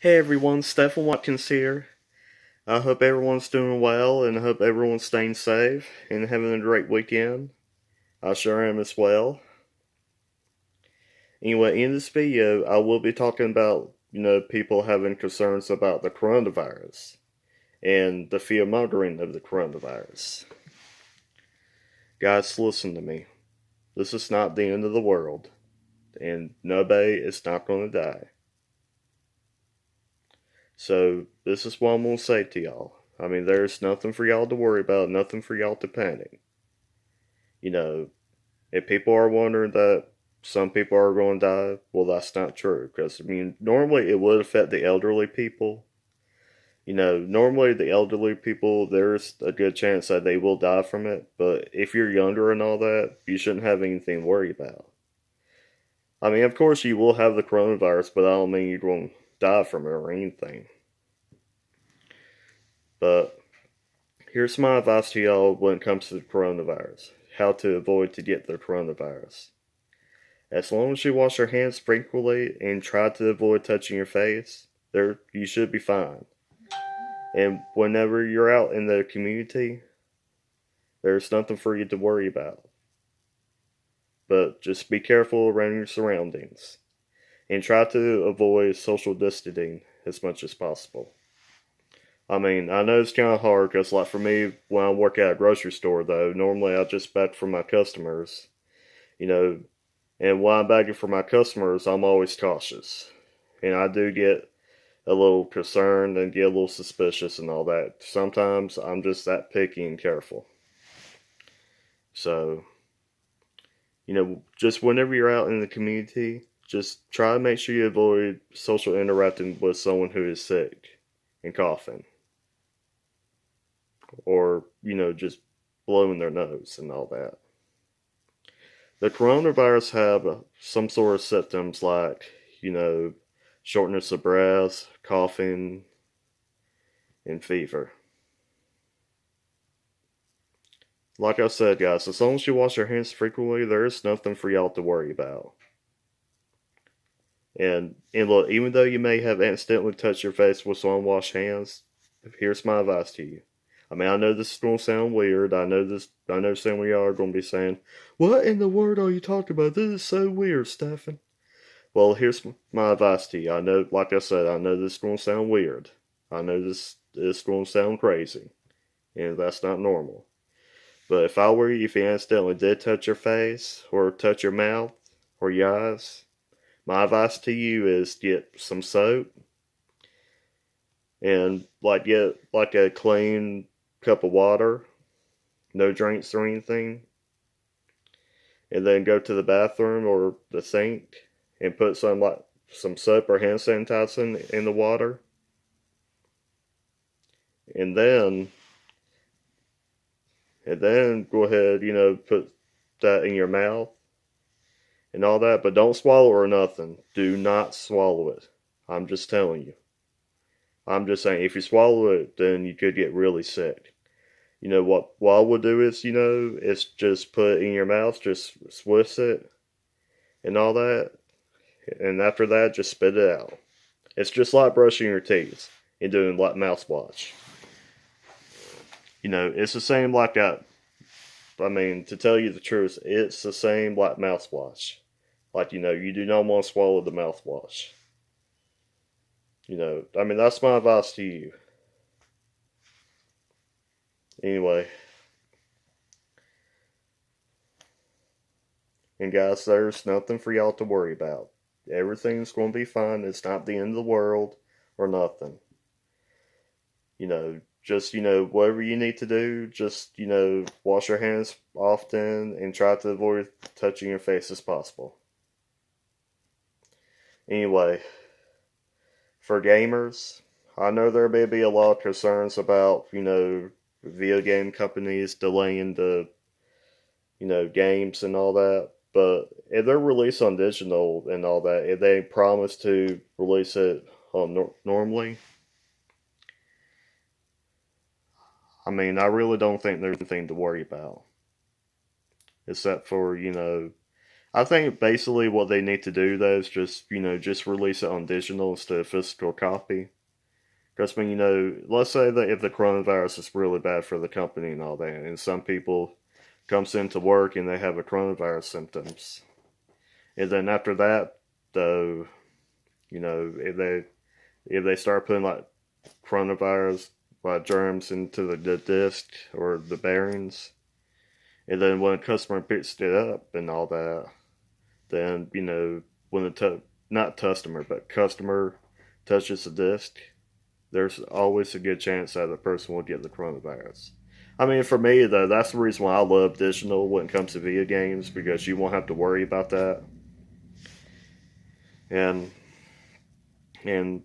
Hey everyone, Stephen Watkins here. I hope everyone's doing well and I hope everyone's staying safe and having a great weekend. I sure am as well. Anyway, in this video, I will be talking about, people having concerns about the coronavirus and the fear mongering of the coronavirus. Guys, listen to me. This is not the end of the world, and nobody is not going to die. So, this is what I'm going to say to y'all. I mean, there's nothing for y'all to worry about, nothing for y'all to panic. You know, if people are wondering that some people are going to die, well, that's not true. Because, I mean, normally it would affect the elderly people. Normally the elderly people, there's a good chance that they will die from it. But if you're younger and all that, you shouldn't have anything to worry about. I mean, of course, you will have the coronavirus, but I don't mean you're going to die from it or anything. But here's my advice to y'all when it comes to the coronavirus. How to avoid to get the coronavirus. As long as you wash your hands frequently and try to avoid touching your face, you should be fine. And whenever you're out in the community, there's nothing for you to worry about. But just be careful around your surroundings. And try to avoid social distancing as much as possible. I mean, I know it's kind of hard because, like, for me, when I work at a grocery store, though, normally I just beg for my customers, and when I'm begging for my customers, I'm always cautious. And I do get a little concerned and get a little suspicious and all that. Sometimes I'm just that picky and careful. So, just whenever you're out in the community, just try to make sure you avoid social interacting with someone who is sick and coughing. Or, just blowing their nose and all that. The coronavirus have some sort of symptoms like, shortness of breath, coughing, and fever. Like I said, guys, as long as you wash your hands frequently, there is nothing for y'all to worry about. And look, even though you may have accidentally touched your face with some unwashed hands, here's my advice to you. I mean, I know this is going to sound weird. I know some of y'all are going to be saying, "What in the world are you talking about? This is so weird, Stefan." Well, here's my advice to you. I know, like I said, I know this is going to sound weird. I know this is going to sound crazy. And that's not normal. But if I were you, if you accidentally did touch your face, or touch your mouth, or your eyes, my advice to you is get some soap, and get like a clean cup of water, no drinks or anything, and then go to the bathroom or the sink and put some soap or hand sanitizer in the water, and then go ahead, put that in your mouth and all that, but don't swallow or nothing. Do not swallow it. I'm just telling you. I'm just saying, if you swallow it, then you could get really sick. What I would do is, is just put it in your mouth, just swish it, and all that. And after that, just spit it out. It's just like brushing your teeth and doing like mouthwash. It's the same like that. I mean, to tell you the truth, it's the same like mouthwash. Like, you do not want to swallow the mouthwash. I mean, that's my advice to you. Anyway. And guys, there's nothing for y'all to worry about. Everything's going to be fine. It's not the end of the world or nothing. Just, whatever you need to do, just, wash your hands often and try to avoid touching your face as possible. Anyway, for gamers, I know there may be a lot of concerns about, video game companies delaying the, games and all that. But if they're released on digital and all that, if they promise to release it normally, I mean, I really don't think there's anything to worry about. Except for, I think basically what they need to do though is just, just release it on digital instead of physical copy. Because, I mean, let's say that if the coronavirus is really bad for the company and all that, and some people comes into work and they have a coronavirus symptoms, and then after that, though, if they start putting like coronavirus like germs into the disc or the bearings, and then when a customer picks it up and all that, then when not customer but customer touches the disc, there's always a good chance that the person will get the coronavirus. I mean, for me though, that's the reason why I love digital when it comes to video games, because you won't have to worry about that. And and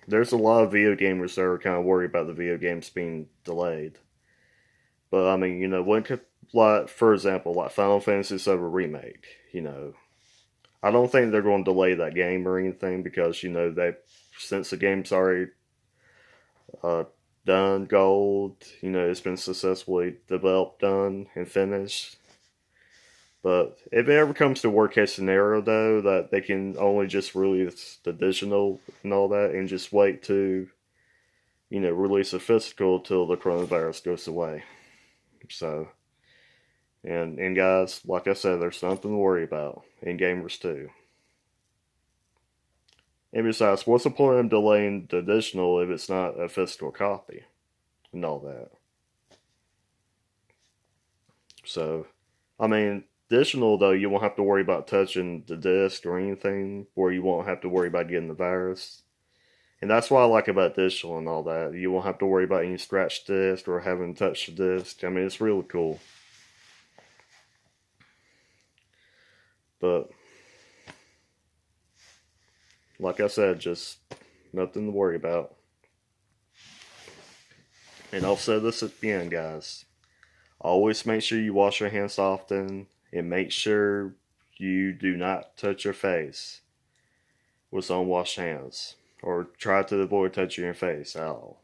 there's a lot of video gamers that are kind of worried about the video games being delayed. But I mean, when like for example, like Final Fantasy VII remake, I don't think they're going to delay that game or anything, because they since the game's already uh, done gold, it's been successfully developed, done, and finished. But if it ever comes to worst case scenario, though, that they can only just release the digital and all that, and just wait to, release a physical till the coronavirus goes away. So, and guys, like I said, there's nothing to worry about, and gamers too. And besides, what's the point of delaying the additional if it's not a physical copy and all that? So, I mean, additional though, you won't have to worry about touching the disc or anything, or you won't have to worry about getting the virus. And that's what I like about digital and all that. You won't have to worry about any scratched disc or having touched the disc. I mean, it's really cool. But like I said, just nothing to worry about. And I'll say this at the end, guys. Always make sure you wash your hands often, and make sure you do not touch your face with unwashed hands, or try to avoid touching your face at all.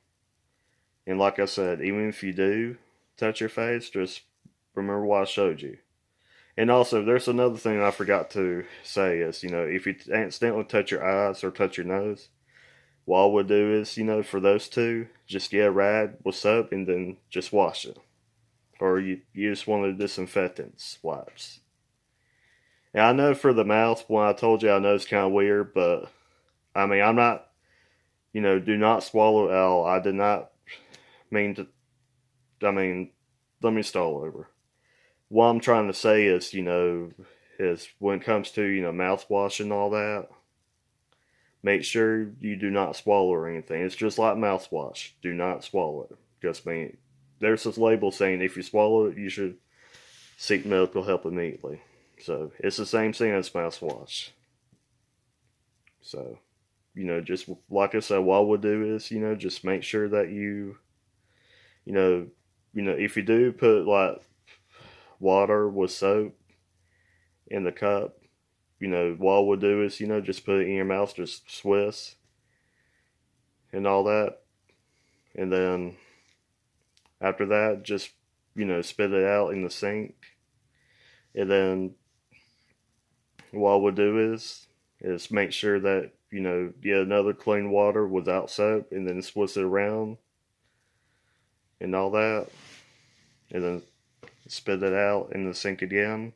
And like I said, even if you do touch your face, just remember what I showed you. And also, there's another thing I forgot to say is, if you accidentally touch your eyes or touch your nose, what I would do is, for those two, just get a rag with soap and then just wash it. Or you use one of the disinfectant wipes. And I know for the mouth, when I told you, I know it's kind of weird, but I mean, I'm not, do not swallow at all. I did not mean to, let me start over. What I'm trying to say is, is when it comes to, mouthwash and all that, make sure you do not swallow or anything. It's just like mouthwash. Do not swallow it. Just mean, there's this label saying if you swallow it, you should seek medical help immediately. So it's the same thing as mouthwash. So, just like I said, what I would do is, just make sure that if you do put like water with soap in the cup, what I would do is, just put it in your mouth, just Swiss and all that. And then after that, just, spit it out in the sink. And then what I would do is make sure that, get another clean water without soap, and then Swiss it around and all that. And then spit it out in the sink again.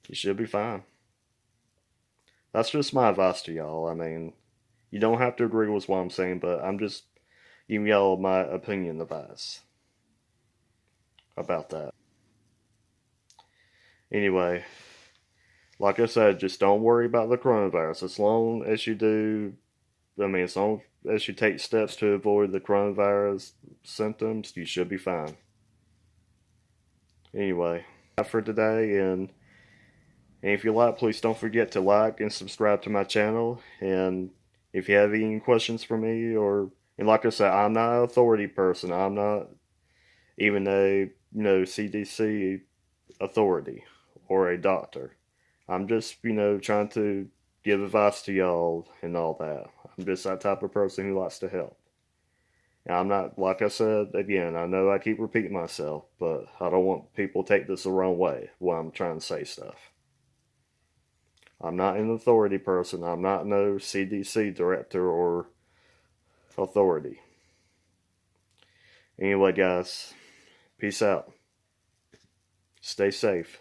You should be fine. That's just my advice to y'all. I mean, you don't have to agree with what I'm saying, but I'm just giving y'all my opinion advice about that. Anyway, like I said, just don't worry about the coronavirus. As long as you do, as long as you take steps to avoid the coronavirus symptoms, you should be fine. Anyway, that's for today, and if you like, please don't forget to like and subscribe to my channel. And if you have any questions for me, and like I said, I'm not an authority person. I'm not even a CDC authority or a doctor. I'm just trying to give advice to y'all and all that. I'm just that type of person who likes to help. And I'm not, like I said, again, I know I keep repeating myself, but I don't want people to take this the wrong way when I'm trying to say stuff. I'm not an authority person. I'm not no CDC director or authority. Anyway, guys, peace out. Stay safe.